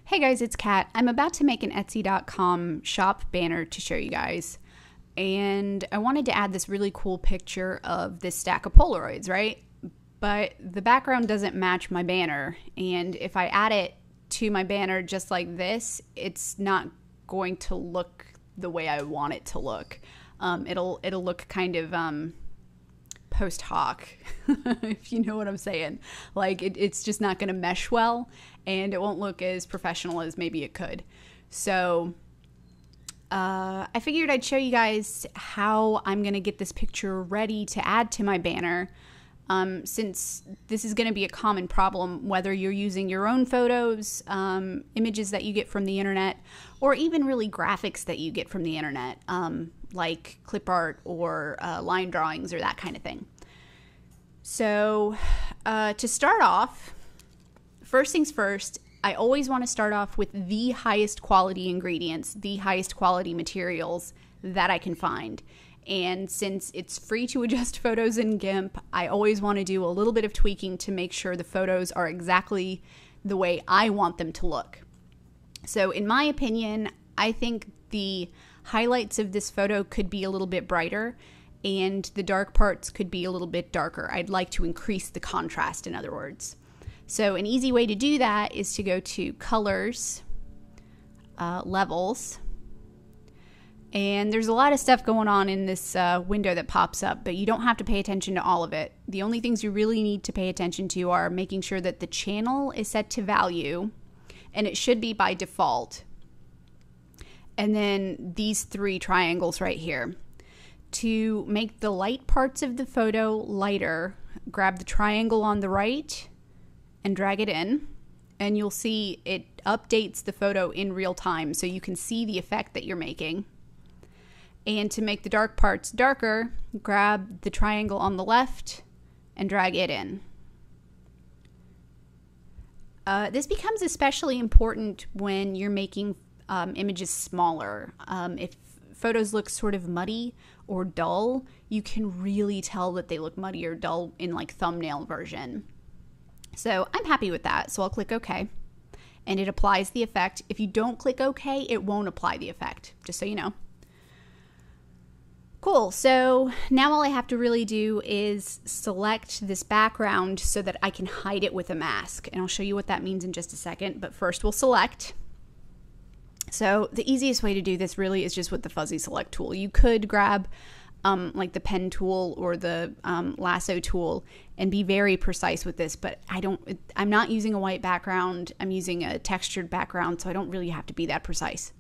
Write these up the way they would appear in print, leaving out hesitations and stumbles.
Hey guys, it's Kat. I'm about to make an Etsy.com shop banner to show you guys. And I wanted to add this really cool picture of this stack of Polaroids, right? But the background doesn't match my banner. And if I add it to my banner just like this, it's not going to look the way I want it to look. It'll look kind of post hoc, if you know what I'm saying. Like it's just not going to mesh well, and it won't look as professional as maybe it could. So I figured I'd show you guys how I'm going to get this picture ready to add to my banner, since this is going to be a common problem whether you're using your own photos, images that you get from the internet, or even really graphics that you get from the internet, like clip art or line drawings or that kind of thing. So to start off, first things first, I always want to start off with the highest quality ingredients, the highest quality materials that I can find. And since it's free to adjust photos in GIMP, I always want to do a little bit of tweaking to make sure the photos are exactly the way I want them to look. So in my opinion, I think the highlights of this photo could be a little bit brighter and the dark parts could be a little bit darker. I'd like to increase the contrast, in other words. So an easy way to do that is to go to Colors, Levels, and there's a lot of stuff going on in this window that pops up, but you don't have to pay attention to all of it. The only things you really need to pay attention to are making sure that the channel is set to value, and it should be by default. And then these three triangles right here. To make the light parts of the photo lighter, grab the triangle on the right and drag it in, and you'll see it updates the photo in real time so you can see the effect that you're making. And to make the dark parts darker, grab the triangle on the left and drag it in. This becomes especially important when you're making images smaller. If photos look sort of muddy or dull, you can really tell that they look muddy or dull in like thumbnail version. So I'm happy with that, so I'll click OK. And it applies the effect. If you don't click OK, it won't apply the effect, just so you know. Cool, so now all I have to really do is select this background so that I can hide it with a mask. And I'll show you what that means in just a second, but first we'll select. So the easiest way to do this really is just with the fuzzy select tool. You could grab like the pen tool or the lasso tool and be very precise with this, but I'm not using a white background. I'm using a textured background, so I don't really have to be that precise.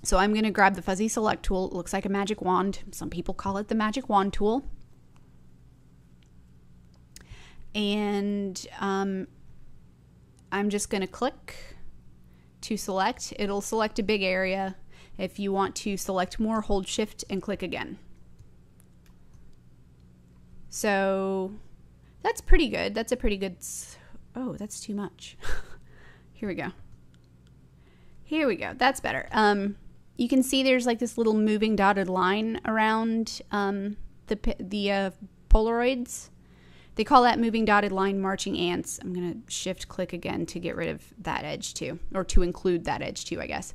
So I'm going to grab the fuzzy select tool. It looks like a magic wand. Some people call it the magic wand tool. And I'm just going to click to select. It'll select a big area. If you want to select more, hold shift and click again. So that's pretty good. That's a pretty good, oh, that's too much. Here we go. Here we go. That's better. You can see there's like this little moving dotted line around the Polaroids. They call that moving dotted line marching ants. I'm going to shift click again to get rid of that edge too, or to include that edge too, I guess.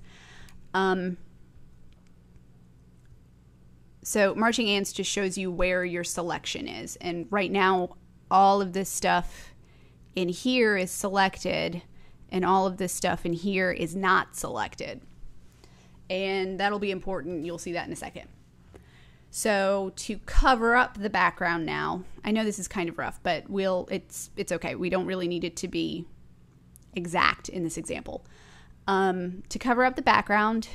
So marching ants just shows you where your selection is. And right now, all of this stuff in here is selected, and all of this stuff in here is not selected. And that'll be important. You'll see that in a second. So to cover up the background now, I know this is kind of rough, but it's okay. We don't really need it to be exact in this example. To cover up the background,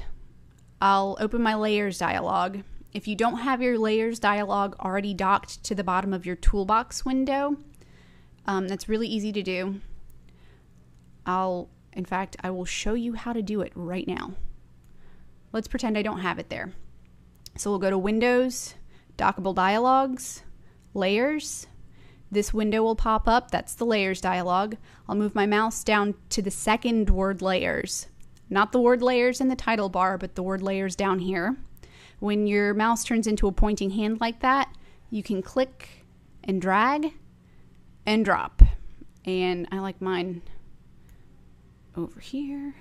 I'll open my layers dialog. If you don't have your layers dialog already docked to the bottom of your toolbox window, that's really easy to do. In fact, I will show you how to do it right now. Let's pretend I don't have it there. So we'll go to Windows, Dockable Dialogs, Layers. This window will pop up. That's the Layers dialog. I'll move my mouse down to the second word Layers. Not the word Layers in the title bar, but the word Layers down here. When your mouse turns into a pointing hand like that, you can click and drag and drop. And I like mine over here.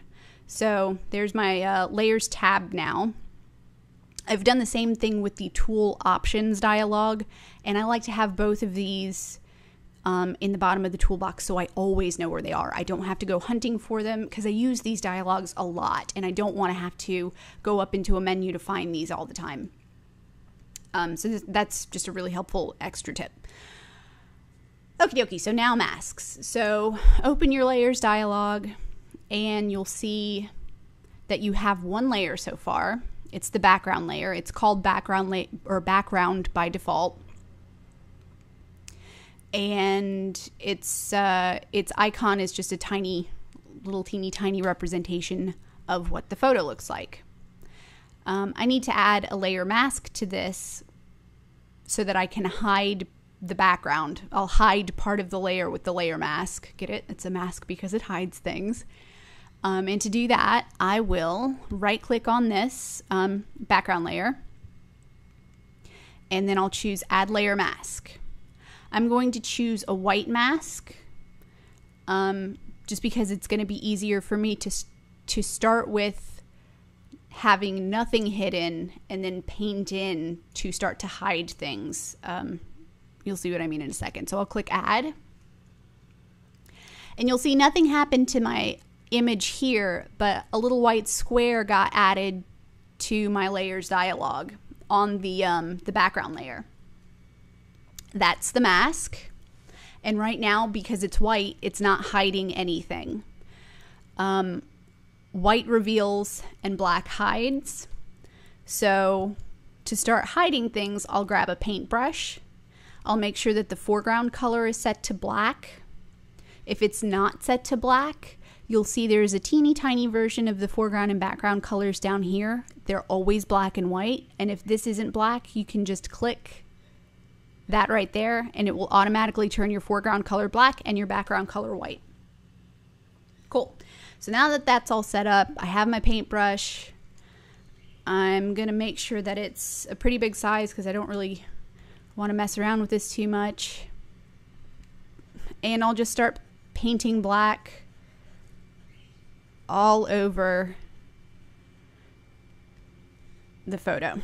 So there's my layers tab now. I've done the same thing with the tool options dialog, and I like to have both of these in the bottom of the toolbox so I always know where they are. I don't have to go hunting for them because I use these dialogs a lot, and I don't want to have to go up into a menu to find these all the time. So that's just a really helpful extra tip. Okie dokie, so now masks. So open your layers dialog, and you'll see that you have one layer so far. It's the background layer. It's called background by default. And its icon is just a teeny tiny representation of what the photo looks like. I need to add a layer mask to this so that I can hide the background. I'll hide part of the layer with the layer mask. Get it? It's a mask because it hides things. And to do that, I will right click on this background layer, and then I'll choose add layer mask. I'm going to choose a white mask just because it's going to be easier for me to start with having nothing hidden and then paint in to start to hide things. You'll see what I mean in a second. So I'll click add, and you'll see nothing happened to my image here, but a little white square got added to my layers dialog on the background layer. That's the mask, and right now, because it's white, it's not hiding anything. White reveals and black hides. So to start hiding things, I'll grab a paintbrush. I'll make sure that the foreground color is set to black. If it's not set to black, you'll see there's a teeny tiny version of the foreground and background colors down here. They're always black and white, and if this isn't black, you can just click that right there, and it will automatically turn your foreground color black and your background color white. Cool. So now that that's all set up, I have my paintbrush. I'm going to make sure that it's a pretty big size because I don't really want to mess around with this too much. And I'll just start painting black all over the photo.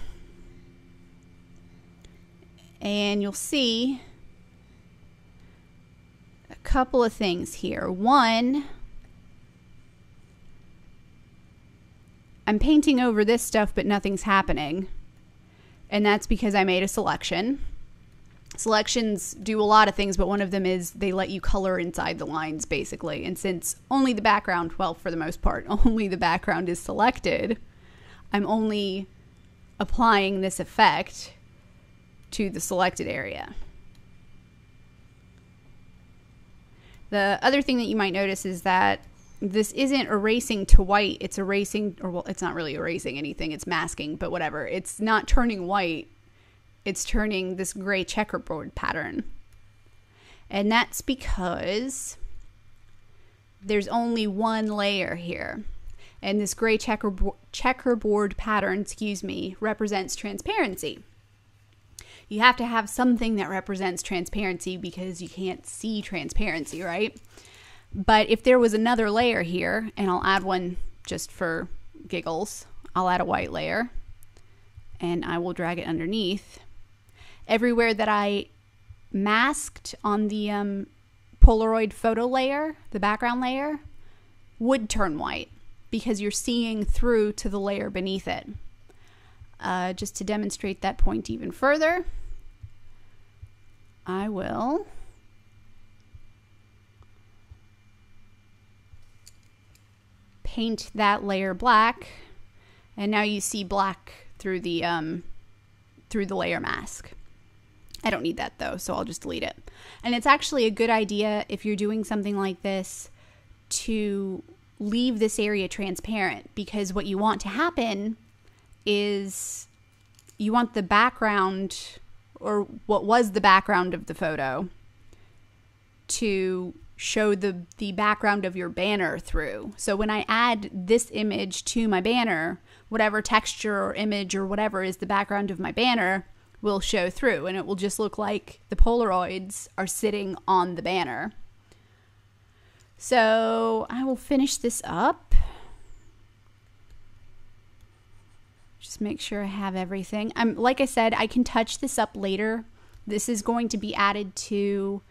And you'll see a couple of things here. One, I'm painting over this stuff, but nothing's happening. And that's because I made a selection. Selections do a lot of things, but one of them is they let you color inside the lines, basically. And since only the background, well, for the most part, only the background is selected, I'm only applying this effect to the selected area. The other thing that you might notice is that this isn't erasing to white, it's erasing, or well, it's not really erasing anything, it's masking, but whatever. It's not turning white, it's turning this gray checkerboard pattern. And that's because there's only one layer here. And this gray checkerboard pattern, represents transparency. You have to have something that represents transparency because you can't see transparency, right? But if there was another layer here, and I'll add one just for giggles, I'll add a white layer, and I will drag it underneath. Everywhere that I masked on the Polaroid photo layer, the background layer, would turn white because you're seeing through to the layer beneath it. Just to demonstrate that point even further, I will paint that layer black, and now you see black through the layer mask. I don't need that though, so I'll just delete it. And it's actually a good idea if you're doing something like this to leave this area transparent, because what you want to happen is you want the background, or what was the background of the photo, to show the background of your banner through. So when I add this image to my banner, whatever texture or image or whatever is the background of my banner will show through, and it will just look like the Polaroids are sitting on the banner. So I will finish this up. Just make sure I have everything. Like I said, I can touch this up later. This is going to be added to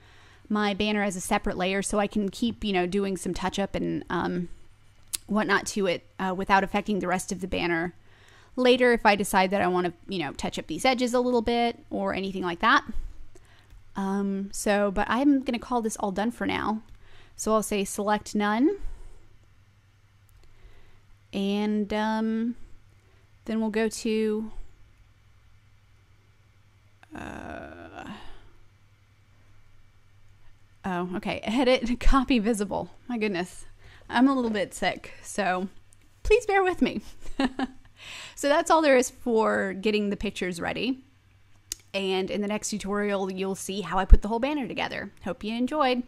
my banner as a separate layer, so I can keep, doing some touch up and whatnot to it without affecting the rest of the banner later if I decide that I want to, touch up these edges a little bit or anything like that. But I'm going to call this all done for now. So I'll say select none. And then we'll go to edit copy visible. My goodness, I'm a little bit sick, so please bear with me. So that's all there is for getting the pictures ready, and in the next tutorial you'll see how I put the whole banner together. Hope you enjoyed.